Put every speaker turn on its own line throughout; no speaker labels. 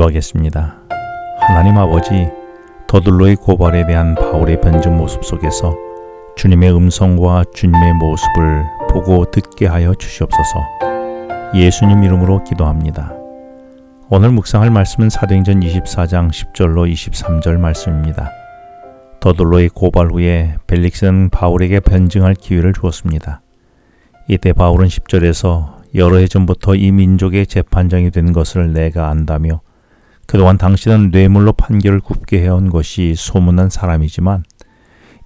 기도하겠습니다. 하나님 아버지, 더들로의 고발에 대한 바울의 변증 모습 속에서 주님의 음성과 주님의 모습을 보고 듣게 하여 주시옵소서. 예수님 이름으로 기도합니다. 오늘 묵상할 말씀은 사도행전 24장 10절로 23절 말씀입니다. 더들로의 고발 후에 벨릭스는 바울에게 변증할 기회를 주었습니다. 이때 바울은 10절에서 여러 해 전부터 이 민족의 재판장이 된 것을 내가 안다며 그동안 당신은 뇌물로 판결을 굽게 해온 것이 소문난 사람이지만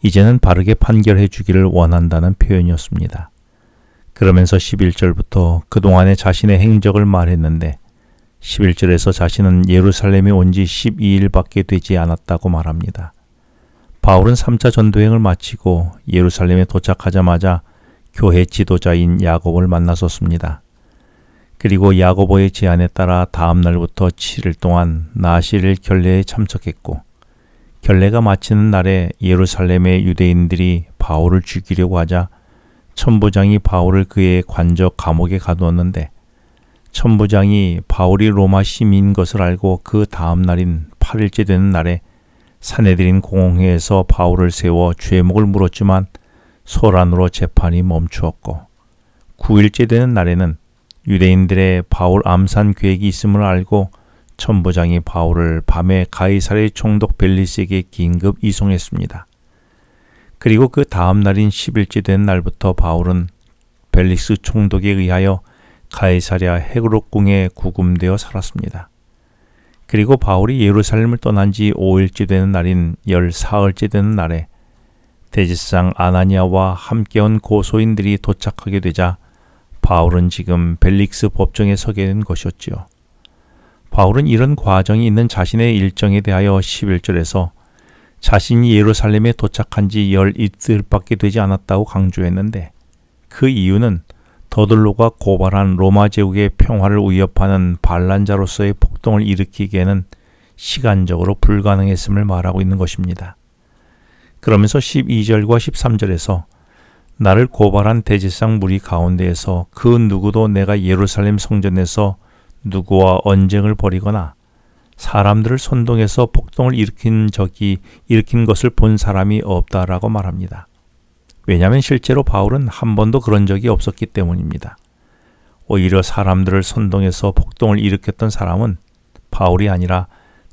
이제는 바르게 판결해 주기를 원한다는 표현이었습니다. 그러면서 11절부터 그동안의 자신의 행적을 말했는데 11절에서 자신은 예루살렘에 온 지 12일밖에 되지 않았다고 말합니다. 바울은 3차 전도행을 마치고 예루살렘에 도착하자마자 교회 지도자인 야고보를 만났었습니다. 그리고 야고보의 제안에 따라 다음 날부터 7일 동안 나실일 결례에 참석했고 결례가 마치는 날에 예루살렘의 유대인들이 바울을 죽이려고 하자 천부장이 바울을 그의 관적 감옥에 가두었는데 천부장이 바울이 로마 시민인 것을 알고 그 다음 날인 8일째 되는 날에 산헤드린 공회에서 바울을 세워 죄목을 물었지만 소란으로 재판이 멈추었고 9일째 되는 날에는 유대인들의 바울 암산 계획이 있음을 알고 천부장이 바울을 밤에 가이사랴 총독 벨리스에게 긴급 이송했습니다. 그리고 그 다음 날인 10일째 된 날부터 바울은 벨리스 총독에 의하여 가이사랴 헤그롯궁에 구금되어 살았습니다. 그리고 바울이 예루살렘을 떠난 지 5일째 되는 날인 14일째 되는 날에 대제사장 아나니아와 함께 온 고소인들이 도착하게 되자 바울은 지금 벨릭스 법정에 서게 된 것이었지요. 바울은 이런 과정이 있는 자신의 일정에 대하여 11절에서 자신이 예루살렘에 도착한 지 12일밖에 되지 않았다고 강조했는데 그 이유는 더들로가 고발한 로마 제국의 평화를 위협하는 반란자로서의 폭동을 일으키기에는 시간적으로 불가능했음을 말하고 있는 것입니다. 그러면서 12절과 13절에서 나를 고발한 대제사장 무리 가운데에서 그 누구도 내가 예루살렘 성전에서 누구와 언쟁을 벌이거나 사람들을 선동해서 폭동을 일으킨 것을 본 사람이 없다라고 말합니다. 왜냐하면 실제로 바울은 한 번도 그런 적이 없었기 때문입니다. 오히려 사람들을 선동해서 폭동을 일으켰던 사람은 바울이 아니라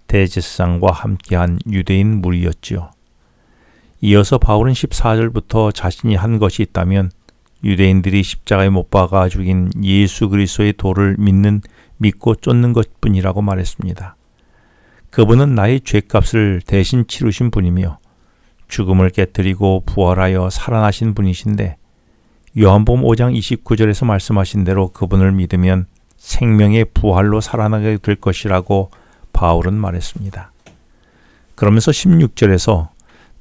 대제사장과 함께한 유대인 무리였지요. 이어서 바울은 14절부터 자신이 한 것이 있다면 유대인들이 십자가에 못 박아 죽인 예수 그리스도의 도를 믿고 쫓는 것뿐이라고 말했습니다. 그분은 나의 죄값을 대신 치르신 분이며 죽음을 깨뜨리고 부활하여 살아나신 분이신데 요한복음 5장 29절에서 말씀하신 대로 그분을 믿으면 생명의 부활로 살아나게 될 것이라고 바울은 말했습니다. 그러면서 16절에서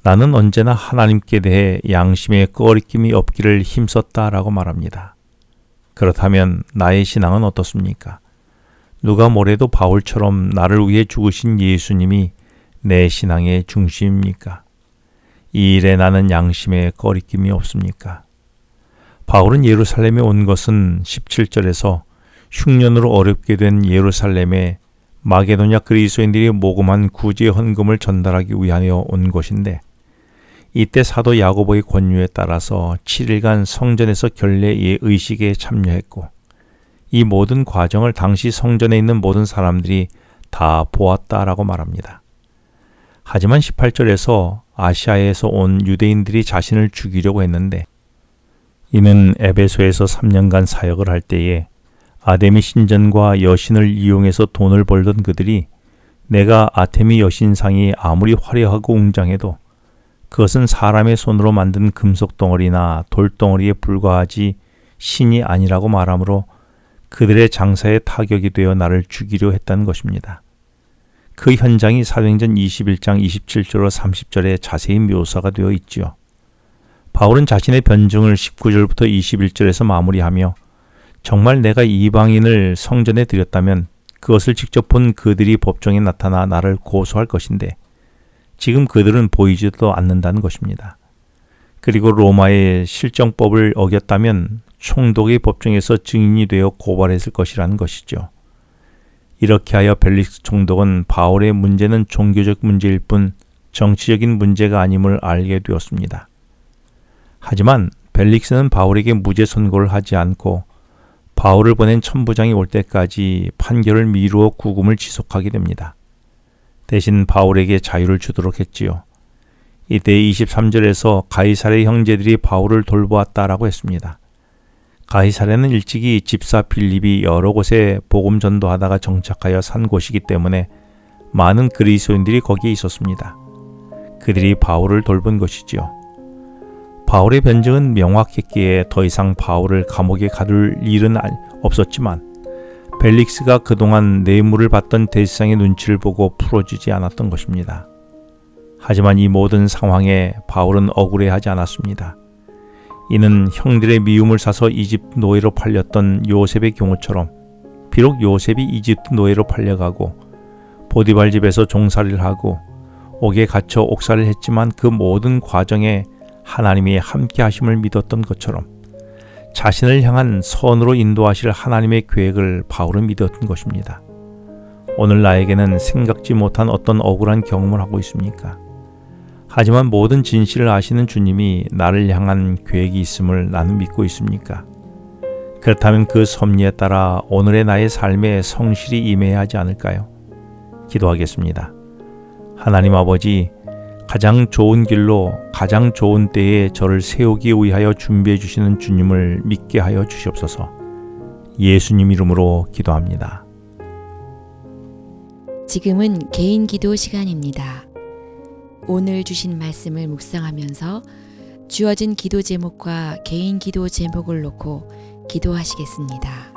나는 언제나 하나님께 대해 양심의 꺼리낌이 없기를 힘썼다라고 말합니다. 그렇다면 나의 신앙은 어떻습니까? 누가 뭐래도 바울처럼 나를 위해 죽으신 예수님이 내 신앙의 중심입니까? 이 일에 나는 양심의 꺼리낌이 없습니까? 바울은 예루살렘에 온 것은 17절에서 흉년으로 어렵게 된 예루살렘에 마게도냐 그리스도인들이 모금한 구제 헌금을 전달하기 위하여 온 것인데 이때 사도 야고보의 권유에 따라서 7일간 성전에서 결례 의식에 참여했고 이 모든 과정을 당시 성전에 있는 모든 사람들이 다 보았다라고 말합니다. 하지만 18절에서 아시아에서 온 유대인들이 자신을 죽이려고 했는데 이는 에베소에서 3년간 사역을 할 때에 아데미 신전과 여신을 이용해서 돈을 벌던 그들이 내가 아테미 여신상이 아무리 화려하고 웅장해도 그것은 사람의 손으로 만든 금속 덩어리나 돌덩어리에 불과하지 신이 아니라고 말하므로 그들의 장사에 타격이 되어 나를 죽이려 했다는 것입니다. 그 현장이 사도행전 21장 27절로 30절에 자세히 묘사가 되어 있지요. 바울은 자신의 변증을 19절부터 21절에서 마무리하며 정말 내가 이방인을 성전에 들였다면 그것을 직접 본 그들이 법정에 나타나 나를 고소할 것인데 지금 그들은 보이지도 않는다는 것입니다. 그리고 로마의 실정법을 어겼다면 총독의 법정에서 증인이 되어 고발했을 것이라는 것이죠. 이렇게 하여 벨릭스 총독은 바울의 문제는 종교적 문제일 뿐 정치적인 문제가 아님을 알게 되었습니다. 하지만 벨릭스는 바울에게 무죄 선고를 하지 않고 바울을 보낸 천부장이 올 때까지 판결을 미루어 구금을 지속하게 됩니다. 대신 바울에게 자유를 주도록 했지요. 이때 23절에서 가이사랴 형제들이 바울을 돌보았다라고 했습니다. 가이사랴는 일찍이 집사 빌립이 여러 곳에 복음 전도하다가 정착하여 산 곳이기 때문에 많은 그리스도인들이 거기에 있었습니다. 그들이 바울을 돌본 것이지요. 바울의 변증은 명확했기에 더 이상 바울을 감옥에 가둘 일은 없었지만 벨릭스가 그동안 뇌물을 받던 대제사장의 눈치를 보고 풀어주지 않았던 것입니다. 하지만 이 모든 상황에 바울은 억울해하지 않았습니다. 이는 형들의 미움을 사서 이집트 노예로 팔렸던 요셉의 경우처럼 비록 요셉이 이집트 노예로 팔려가고 보디발 집에서 종살이를 하고 옥에 갇혀 옥살이를 했지만 그 모든 과정에 하나님이 함께 하심을 믿었던 것처럼 자신을 향한 선으로 인도하실 하나님의 계획을 바울은 믿었던 것입니다. 오늘 나에게는 생각지 못한 어떤 억울한 경험을 하고 있습니까? 하지만 모든 진실을 아시는 주님이 나를 향한 계획이 있음을 나는 믿고 있습니까? 그렇다면 그 섭리에 따라 오늘의 나의 삶에 성실히 임해야 하지 않을까요? 기도하겠습니다. 하나님 아버지, 가장 좋은 길로 가장 좋은 때에 저를 세우기 위하여 준비해 주시는 주님을 믿게 하여 주시옵소서. 예수님 이름으로 기도합니다.
지금은 개인 기도 시간입니다. 오늘 주신 말씀을 묵상하면서 주어진 기도 제목과 개인 기도 제목을 놓고 기도하시겠습니다.